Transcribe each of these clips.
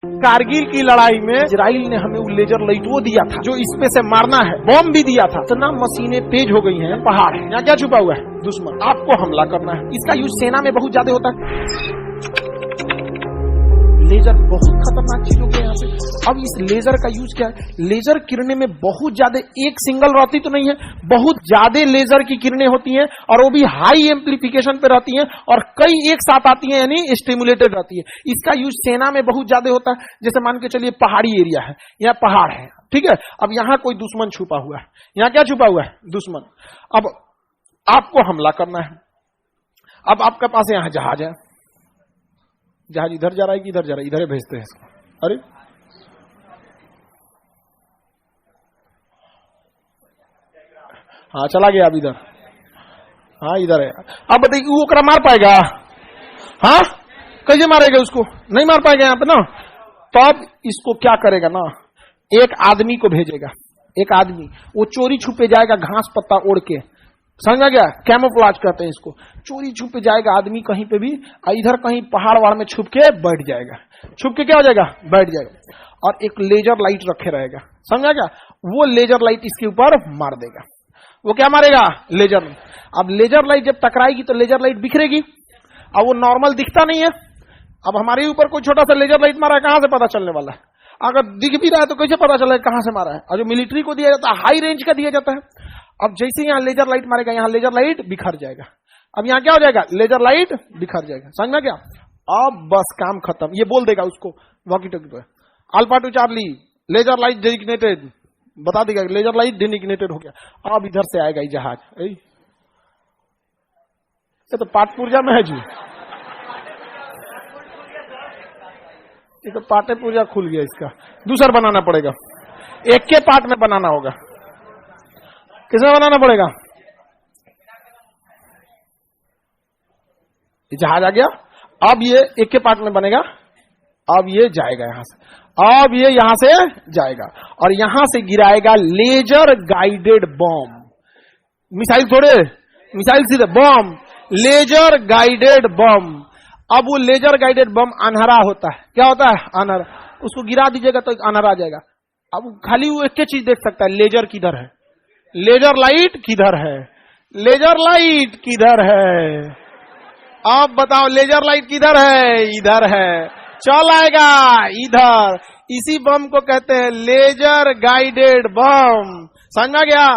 कारगिल की लड़ाई में इजराइल ने हमें वो लेजर लाइट वो दिया था जो इस पे से मारना है, बॉम्ब भी दिया था। इतना मशीनें तेज हो गई हैं, पहाड़ है यहाँ क्या छुपा हुआ है, दुश्मन आपको हमला करना है। इसका यूज सेना में बहुत ज्यादा होता है। लेजर बहुत खतरनाक चीज हो गया यहाँ पे। अब इस लेजर का यूज क्या है, लेजर किरणें में बहुत ज्यादा, एक सिंगल रहती तो नहीं है, बहुत ज्यादा लेजर की किरणें होती हैं और वो भी हाई एम्प्लीफिकेशन पे रहती हैं और कई एक साथ आती हैं, यानी स्टिमुलेटेड रहती है। इसका यूज सेना में बहुत ज्यादा होता है। जैसे मान के चलिए पहाड़ी एरिया है, यहाँ पहाड़ है, ठीक है, अब यहाँ कोई दुश्मन छुपा हुआ है, यहाँ क्या छुपा हुआ है, दुश्मन। अब आपको हमला करना है। अब आपके पास यहाँ जहाज है, जहाज इधर जा रहा है कि इधर जा रहा है, इधर भेजते हैं इसको। अरे हाँ चला गया, अब इधर, हाँ इधर है। अब बताइए वो ओकरा मार पाएगा? हाँ कैसे मारेगा उसको, नहीं मार पाएगा यहाँ पे ना। तो अब इसको क्या करेगा ना, एक आदमी को भेजेगा, एक आदमी वो चोरी छुपे जाएगा घास पत्ता ओढ़ के, समझ आ गया, कैमोफ्लेज कहते हैं इसको। चोरी छुपे जाएगा आदमी कहीं पे भी, इधर कहीं पहाड़ वाड़ में छुप के बैठ जाएगा, छुप के क्या हो जाएगा, बैठ जाएगा, और एक लेजर लाइट रखे रहेगा, समझा क्या, वो लेजर लाइट इसके ऊपर मार देगा। वो क्या मारेगा, लेजर। अब लेजर लाइट जब टकराएगी तो लेजर लाइट बिखरेगी, अब वो नॉर्मल दिखता नहीं है। अब हमारे ऊपर कोई छोटा सा लेजर लाइट मारा है, कहां से पता चलने वाला है? अगर दिख भी रहा है तो कैसे पता चला कहां से मारा है? और जो मिलिट्री को दिया जाता है हाई रेंज का दिया जाता है। अब जैसे यहाँ लेजर लाइट मारेगा, यहाँ लेजर लाइट बिखर जाएगा। अब यहाँ क्या हो जाएगा, लेजर लाइट बिखर जाएगा, समझ में क्या? अब बस काम खत्म। ये बोल देगा उसको वॉकी टॉकी पे, alpha to Charlie laser light designated, बता देगा लेजर लाइट डेजिग्नेटेड हो गया। अब इधर से आएगा ये जहाज, ये तो पाट पूर्जा में है जी, ये तो पाटे पूर्जा खुल गया, इसका दूसरा बनाना पड़ेगा, एक के पार्ट में बनाना होगा। किसमें बनाना पड़ेगा? जहाज आ गया, अब ये एक के पार्ट में बनेगा, अब ये जाएगा यहां से, अब ये यहां से जाएगा और यहां से गिराएगा लेजर गाइडेड बॉम्ब। मिसाइल थोड़े, मिसाइल सीधे बॉम्ब, लेजर गाइडेड बॉम्ब। अब वो लेजर गाइडेड बम अनहरा होता है, क्या होता है, अनहरा। उसको गिरा दीजिएगा तो अनहरा जाएगा। अब खाली वो एक चीज देख सकता है, लेजर किधर है, लेजर लाइट किधर है, लेजर लाइट किधर है। अब बताओ लेजर लाइट किधर है, इधर है, चल आएगा इधर। इसी बम को कहते हैं लेजर गाइडेड बम, समझ में गया?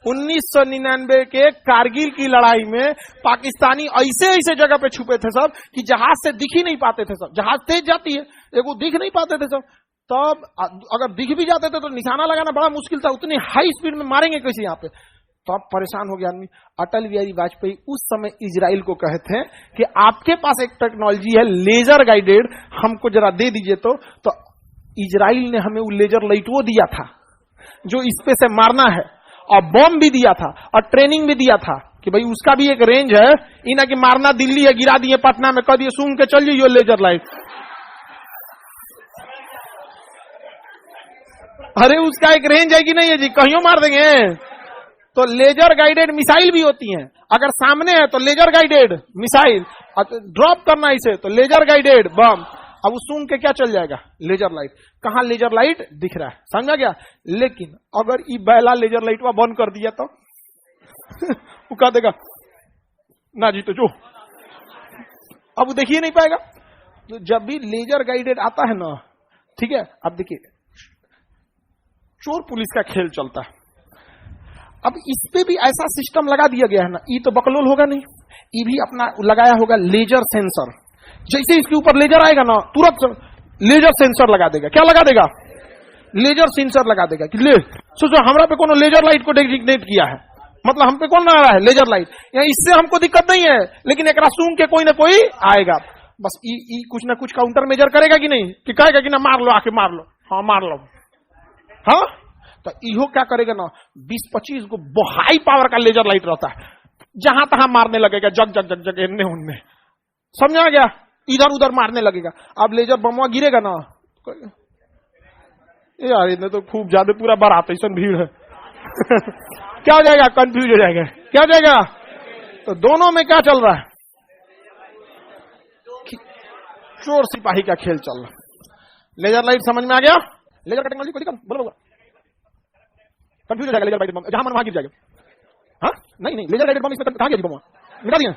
1999 के कारगिल की लड़ाई में पाकिस्तानी ऐसे ऐसे जगह पे छुपे थे सब कि जहाज से दिख ही नहीं पाते थे सब। जहाज तेज जाती है, देखो दिख नहीं पाते थे सब। तब अगर दिख भी जाते थे तो निशाना लगाना बड़ा मुश्किल था, उतनी हाई स्पीड में मारेंगे कैसे यहाँ पे। तो अब परेशान हो गया आदमी। अटल बिहारी वाजपेयी उस समय इजराइल को कहे थे कि आपके पास एक टेक्नोलॉजी है लेजर गाइडेड, हमको जरा दे दीजिए। तो इजराइल ने हमें वो लेजर लाइट वो दिया था जो इस पे से मारना है, और बॉम्ब भी दिया था और ट्रेनिंग भी दिया था कि भाई उसका भी एक रेंज है, इना की मारना दिल्ली है, गिरा दिए पटना में, कह दिए सूंघ के चल जाइए लेजर लाइट। अरे उसका एक रेंज है कि नहीं है जी, कहीं मार देंगे। तो लेजर गाइडेड मिसाइल भी होती हैं, अगर सामने है तो लेजर गाइडेड मिसाइल, ड्रॉप करना इसे तो लेजर गाइडेड बम। अब सूंघ के क्या चल जाएगा, लेजर लाइट। कहां लेजर लाइट दिख रहा है, समझा गया? लेकिन अगर ये बैला लेजर लाइट वह बंद कर दिया तो वो कह देगा ना जी, तो जो अब वो देखिए नहीं पाएगा। तो जब भी लेजर गाइडेड आता है ना, ठीक है, अब देखिए चोर पुलिस का खेल चलता है। अब इस पे भी ऐसा सिस्टम लगा दिया गया है ना, ये तो बकलोल होगा नहीं, ये भी अपना लगाया होगा लेजर सेंसर। जैसे इसके ऊपर लेजर आएगा ना, तुरंत लेजर सेंसर लगा देगा। क्या लगा देगा, लेजर सेंसर लगा देगा कि ले सोचो हमरा पे कोनो लेजर लाइट को डेजिग्नेट किया है, मतलब हम पे कौन आ रहा है, लेजर लाइट। या इससे हमको दिक्कत नहीं है, लेकिन एक सूंघ के कोई ना कोई आएगा। बस ई कुछ ना कुछ काउंटर मेजर करेगा कि नहीं, कि कहेगा कि ना मार लो, आके मार लो, हाँ मार लो। हाँ तो इहो क्या करेगा ना, 20-25 को हाई पावर का लेजर लाइट रहता है, जहां तहां मारने लगेगा, जग जग जग जग इनने उनने, समझा गया? इधर उधर मारने लगेगा। अब लेजर बमवा गिरेगा ना, यार इन्हें तो खूब ज्यादा पूरा बारात ऐसा भीड़ है क्या हो जाएगा, कंफ्यूज हो जाएगा, क्या हो जाएगा। तो दोनों में क्या चल रहा है, चोर सिपाही का खेल चल रहा। लेजर लाइट समझ में आ गया? लेजर का टेक्नोलॉजी कोई दिक्कत बोलो बोलो, कंफ्यूज हो जाएगा लेजर गाइडेड बम, जहां मन वहां गिर जाएगा। हाँ नहीं नहीं, लेजर गाइडेड बम इसमें कहां गया बम, मिटा दिए।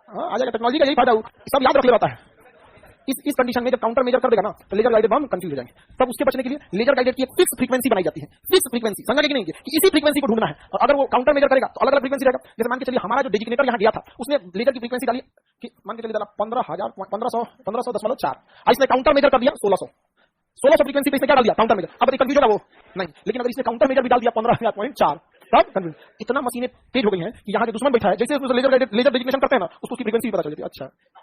हाँ आ जाएगा, टेक्नोलॉजी का यही फायदा, सब याद रख ले पाता है। इस कंडीशन में जब काउंटर मेजर कर देगा ना तो लेजर गाइडेड बम कंफ्यूज हो जाएंगे। तब उसके बचने के लिए लेजर गाइडेड की एक फिक्स फ्रीक्वेंसी बनाई जाती है, फिक्स फ्रीक्वेंसी, समझा कि नहीं, कि इसी फ्रीक्वेंसी को ढूंढना है। और अगर वो काउंटर मेजर करेगा तो अलग अलग फ्रीक्वेंसी रहेगा। जैसे मान के चलिए हमारा जो डेजिग्नेटर यहाँ गया था उसने लेजर की फ्रीक्वेंसी डाली कि मान के चलिए डाला 1500.4, इसने काउंटर मेजर कर दिया 1600 फ्रीक्वेंसी पे इसने क्या डाल दिया, काउंटर मेजर। अब कंफ्यूज होगा वो नहीं, लेकिन अगर इसने काउंटर मेजर भी डाल दिया 15,000.4, तब कंफ्यूज। इतना मशीनें तेज हो गई हैं कि यहाँ जो दुश्मन बैठा है, जैसे लेजर डेजिग्नेशन करते हैं ना उसको उसकी फ्रीक्वेंसी पता चल जाती है। अच्छा